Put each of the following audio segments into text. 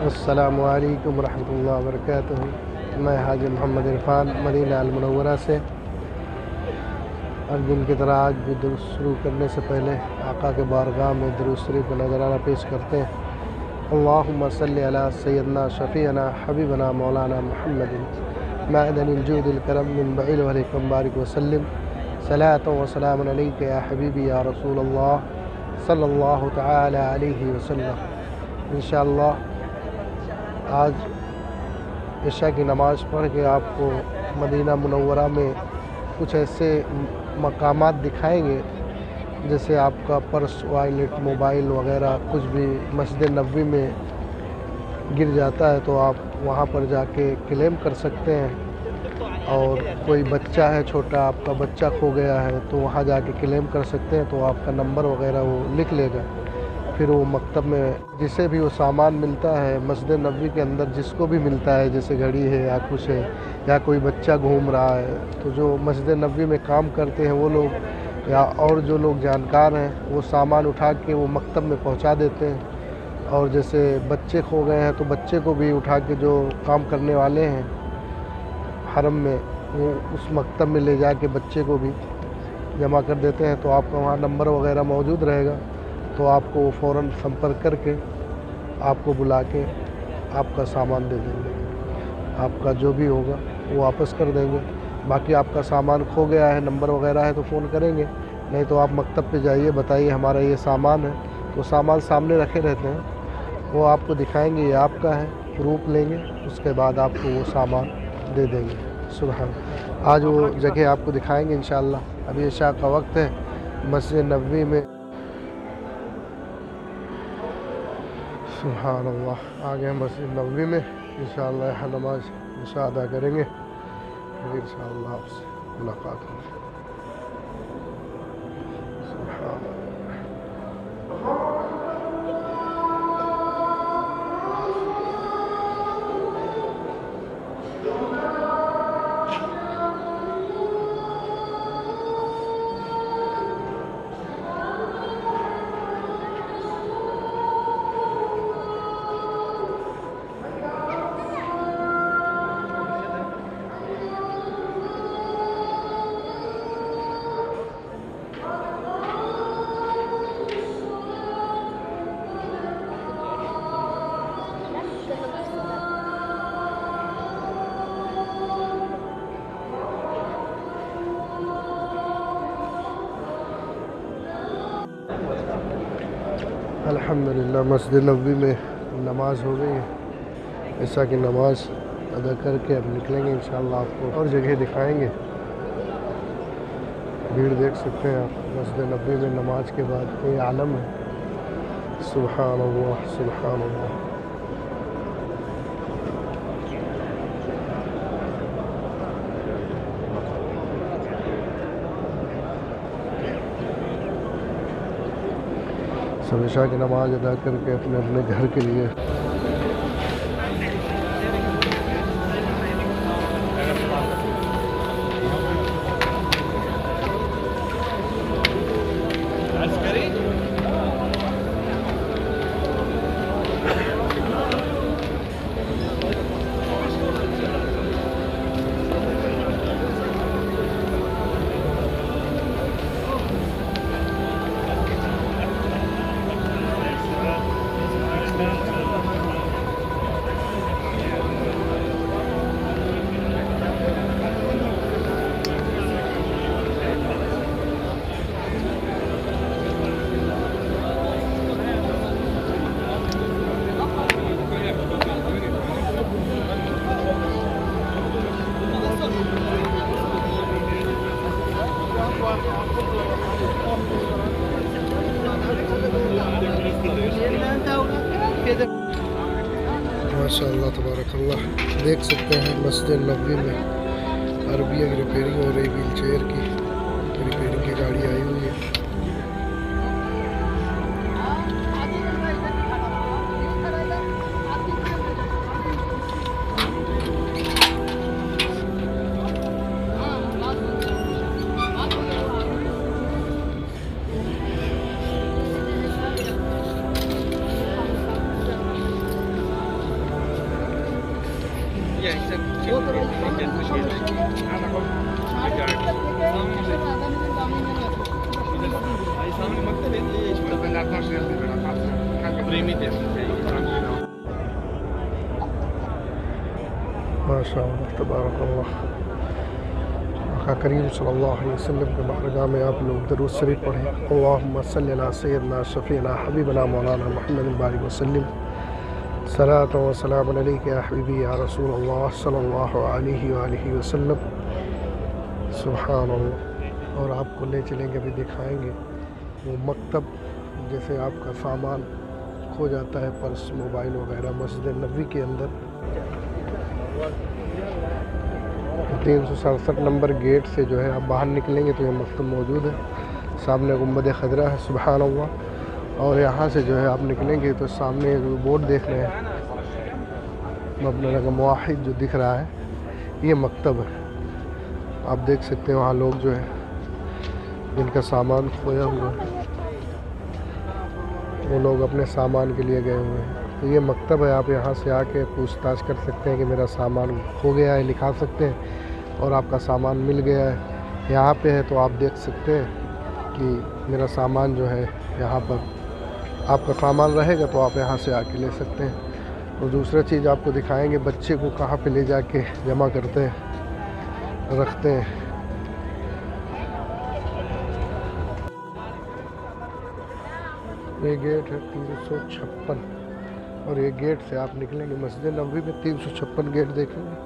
अस्सलामु अलैकुम रहमतुल्लाहि व बरकातुहू। मैं हाजी मोहम्मद इरफान मदीना अल मुनव्वरा से। और दिन की तरह आज भी दुरूद शुरू करने से पहले आका के बारगाह में दुरूद शरीफ का नज़राना पेश करते हैं। अल्लाहुम्मा सल्लि अला सय्यदना शफ़ीअना हबीबना मौलाना मुहम्मदिन मअदनिल जूदिल करम मिन बइल वलैकुम बारिक वसल्लम सलातु व सलामुन अलैका या हबीबी या रसूलल्लाह सल्लल्लाहु तआला अलैहि वसल्लम। इंशाअल्लाह आज इशा की नमाज़ पढ़ के आपको मदीना मुनव्वरा में कुछ ऐसे मकामात दिखाएंगे जैसे आपका पर्स, वॉलेट, मोबाइल वगैरह कुछ भी मस्जिद नबवी में गिर जाता है तो आप वहाँ पर जाके क्लेम कर सकते हैं। और कोई बच्चा है छोटा, आपका बच्चा खो गया है तो वहाँ जाके क्लेम कर सकते हैं, तो आपका नंबर वगैरह वो लिख लेगा। फिर वो मकतब में जिसे भी वो सामान मिलता है मस्जिद नबवी के अंदर, जिसको भी मिलता है, जैसे घड़ी है या कुछ है या कोई बच्चा घूम रहा है, तो जो मस्जिद नबवी में काम करते हैं वो लोग या और जो लोग जानकार हैं वो सामान उठा के वो मकतब में पहुंचा देते हैं। और जैसे बच्चे खो गए हैं तो बच्चे को भी उठा के जो काम करने वाले हैं हरम में, वो उस मकतब में ले जाके बच्चे को भी जमा कर देते हैं। तो आपका वहाँ नंबर वगैरह मौजूद रहेगा, तो आपको वो फ़ौरन संपर्क करके आपको बुला के आपका सामान दे देंगे। आपका जो भी होगा वो वापस कर देंगे। बाकी आपका सामान खो गया है, नंबर वगैरह है तो फ़ोन करेंगे, नहीं तो आप मकतब पे जाइए, बताइए हमारा ये सामान है, तो सामान सामने रखे रहते हैं, वो आपको दिखाएंगे ये आपका है, प्रूफ लेंगे, उसके बाद आपको वो सामान दे देंगे। सुभान। आज वो जगह आपको दिखाएंगे इंशाअल्लाह। अभी इशा का वक्त है, मस्जिद नबवी में सुभान अल्लाह आ गए मस्जिद नबवी में। इंशाअल्लाह यहाँ नमाज इशा अदा करेंगे, फिर इंशाअल्लाह आपसे मुलाकात होगी। सुभान अल्हम्दुलिल्लाह मस्जिद नबवी में नमाज हो गई है। इशा की नमाज अदा करके अब निकलेंगे इंशाअल्लाह। आपको और जगह दिखाएंगे। भीड़ देख सकते हैं आप मस्जिद नबवी में नमाज के बाद, ये आलम है। सुभान अल्लाह सुभान अल्लाह। सब इशा की नमाज अदा करके अपने अपने घर के लिए माशाअल्लाह तबारकल्लाह देख सकते हैं मस्जिद नबवी में अरबिया की रिपेयरिंग हो रही, व्हील चेयर की रिपेयरिंग की गाड़ी आई हुई है। माशाअल्लाह तबारकल्लाह। आका करीम सल्लल्लाहु अलैहि वसल्लम के बारगाह में आप लोग दरूद शरीफ पढ़ें। अल्लाहुम्मा सल्लि अला सय्यिदना शफ़ीना हबीबना मौलाना मुहम्मद बारिक वसल्लम सलातो व सलाम अलैका या हबीबी या रसूलल्लाह सल्लल्लाहु अलैहि वसल्लम। सुभानअल्लाह। और आपको ले चलेंगे, अभी दिखाएंगे वो मकतब, जैसे आपका सामान खो जाता है, पर्स मोबाइल वगैरह, मस्जिद नबवी के अंदर 367 नंबर गेट से जो है आप बाहर निकलेंगे तो ये मकतब मौजूद है। सामने गुंबद खदरा है, सुबहानअल्लाह। और यहाँ से जो है आप निकलेंगे तो सामने जो बोर्ड देख रहे हैं मबना मुवाहिद जो दिख रहा है, ये मकतब है। आप देख सकते हैं वहाँ लोग जो है जिनका सामान खोया हुआ है, वो लोग अपने सामान के लिए गए हुए हैं। तो ये मकतब है, आप यहाँ से आके पूछताछ कर सकते हैं कि मेरा सामान खो गया है, लिखा सकते हैं, और आपका सामान मिल गया है यहाँ पे है तो आप देख सकते हैं कि मेरा सामान जो है यहाँ पर, आपका सामान रहेगा तो आप यहाँ से आके ले सकते हैं। और दूसरा चीज़ आपको दिखाएंगे बच्चे को कहाँ पे ले जाके जमा करते हैं, रखते हैं। ये गेट है 356 और ये गेट से आप निकलेंगे मस्जिद नबवी में 356 गेट देखेंगे।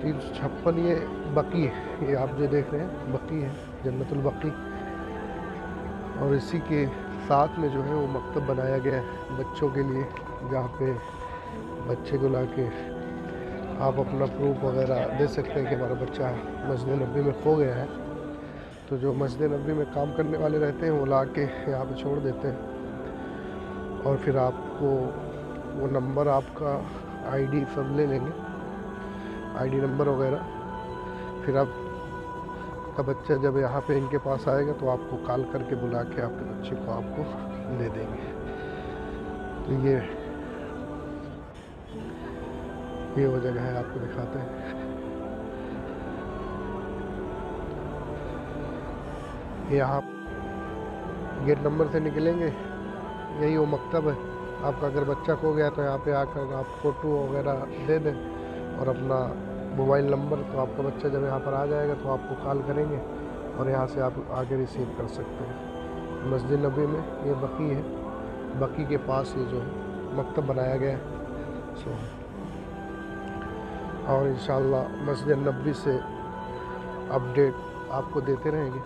356 ये बकी है, ये आप जो देख रहे हैं बकी है, जन्नतुल बकी। और इसी के साथ में जो है वो मकतब बनाया गया है बच्चों के लिए, जहाँ पे बच्चे को लाके आप अपना प्रूफ वगैरह दे सकते हैं कि हमारा बच्चा मस्जिद नबवी में खो गया है। तो जो मस्जिद नबवी में काम करने वाले रहते हैं वो ला के यहाँ पर छोड़ देते हैं, और फिर आपको वो नंबर, आपका आईडी सब ले लेंगे, आईडी नंबर वगैरह। फिर आपका बच्चा जब यहाँ पे इनके पास आएगा तो आपको कॉल करके बुला के आपके बच्चे को आपको दे देंगे। तो ये वो जगह है, आपको दिखाते हैं। यहाँ गेट नंबर से निकलेंगे, यही वो मकतब है। आपका अगर बच्चा खो गया तो यहाँ पे आकर आप फ़ोटो वगैरह दे दें और अपना मोबाइल नंबर, तो आपका बच्चा जब यहाँ पर आ जाएगा तो आपको कॉल करेंगे और यहाँ से आप आगे रिसीव कर सकते हैं। मस्जिद नबी में ये बकी है, बकी के पास ये जो है मकतब बनाया गया है। और इंशाअल्लाह मस्जिद नबवी से अपडेट आपको देते रहेंगे।